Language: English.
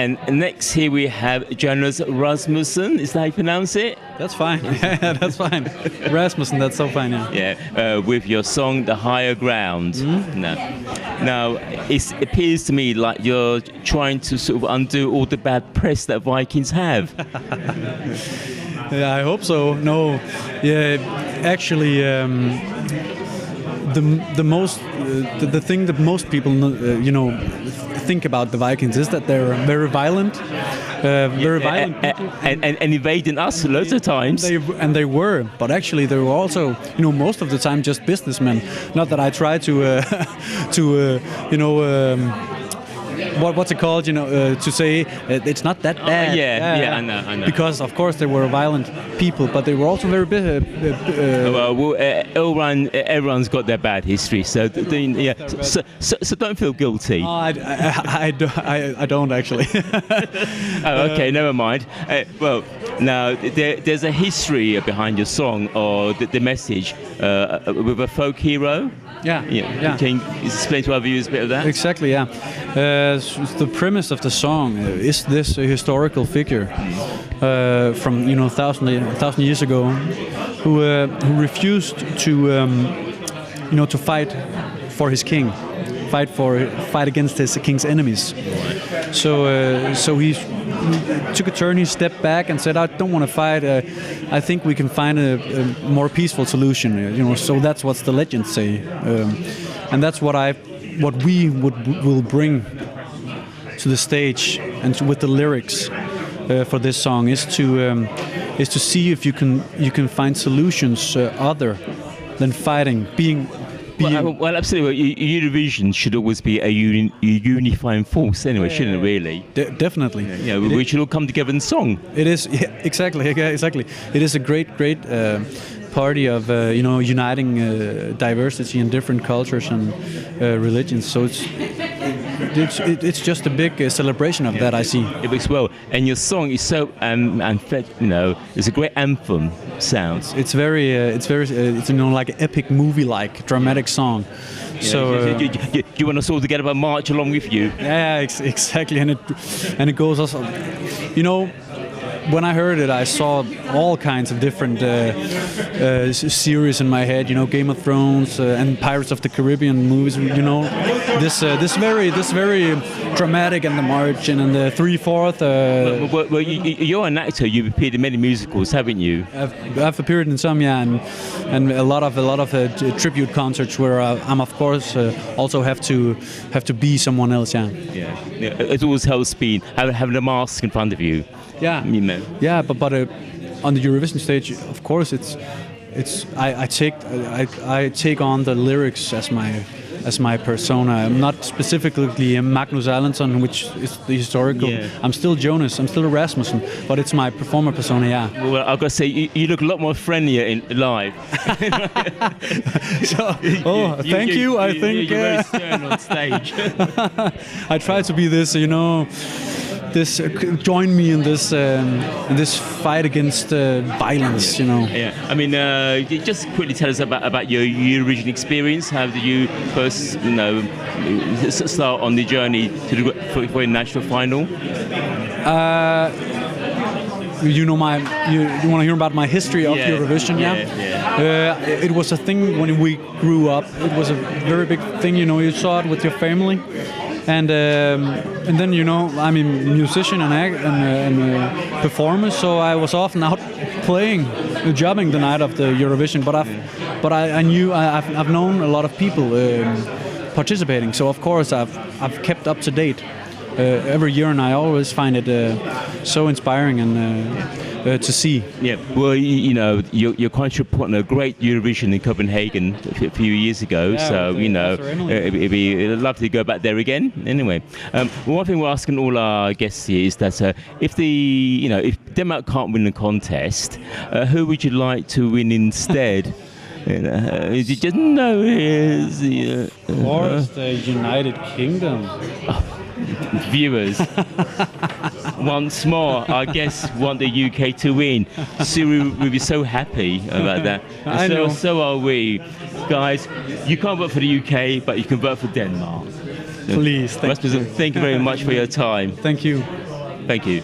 And next here we have journalist Rasmussen. Is that how you pronounce it? That's fine. Yeah, that's fine. Rasmussen, that's so fine. Yeah. Yeah. With your song "The Higher Ground." Mm-hmm. Now, it appears to me like you're trying to sort of undo all the bad press that Vikings have. Yeah, I hope so. No, yeah, actually, the thing that most people think about the Vikings is that they're very violent, violent people. And invading us loads of times. They were, but actually they were also, most of the time just businessmen. Not that I try what's it called? To say it's not that bad. I know. Because of course they were violent people, but they were also very everyone's got their bad history, so so don't feel guilty. I don't actually. Okay, never mind. Well, now there's a history behind your song or the message with a folk hero. Yeah. Can you explain to our viewers a bit of that? Exactly, yeah. The premise of the song is this historical figure from 1,000 years ago who refused to fight for his king, fight against his king's enemies. So he took a turn. He stepped back and said, "I don't want to fight. I think we can find a more peaceful solution." So that's what the legends say, and that's what we will bring to the stage and with the lyrics for this song is to see if you can find solutions other than fighting, being. Well, absolutely. Eurovision should always be a unifying force, anyway, shouldn't it? Really? Definitely. We should all come together and song. It is exactly. It is a great party of uniting diversity in different cultures and religions. So it's just a big celebration of that. I see. It works well, and your song is so it's a great anthem sound. It's very like an epic movie-like dramatic song. So you want us all to get up and march along with you? Yeah, exactly, and it goes also. When I heard it, I saw all kinds of different series in my head. Game of Thrones and Pirates of the Caribbean movies. This very dramatic and the march and the 3/4. Well, you're an actor. You've appeared in many musicals, haven't you? I've appeared in some, yeah, and a lot of tribute concerts where I'm of course also have to be someone else. Yeah. It always helps having a mask in front of you. Yeah. Yeah, but on the Eurovision stage, of course, I take on the lyrics as my persona. I'm not specifically Magnus Erlendsson, which is the historical. Yeah. I'm still Jonas. I'm still Rasmussen, but it's my performer persona. Yeah. Well, I've got to say, you look a lot more friendlier in live. Thank you. I think you're very stern on stage. I try to be this, join me in this fight against violence, Yeah, I mean, just quickly tell us about your Eurovision experience. How did you first, start on the journey for a national final? You want to hear about my history of Eurovision? Yeah. It was a thing when we grew up. It was a very big thing. You saw it with your family. And then I'm a musician and performer, so I was often out playing, jobbing the night of the Eurovision. But I knew I've known a lot of people participating, so of course I've kept up to date every year, and I always find it so inspiring and to see. Yeah, well, you're quite putting a great Eurovision in Copenhagen a few years ago, so it'd be lovely to go back there again. Anyway, one thing we're asking all our guests here is that if Denmark can't win the contest, who would you like to win instead? You just know is of course the United Kingdom. Viewers, once more, our guests want the UK to win. So we'll be so happy about that. So are we. Guys, you can't vote for the UK, but you can vote for Denmark. Please, Rasmussen, thank you very much for your time. Thank you. Thank you.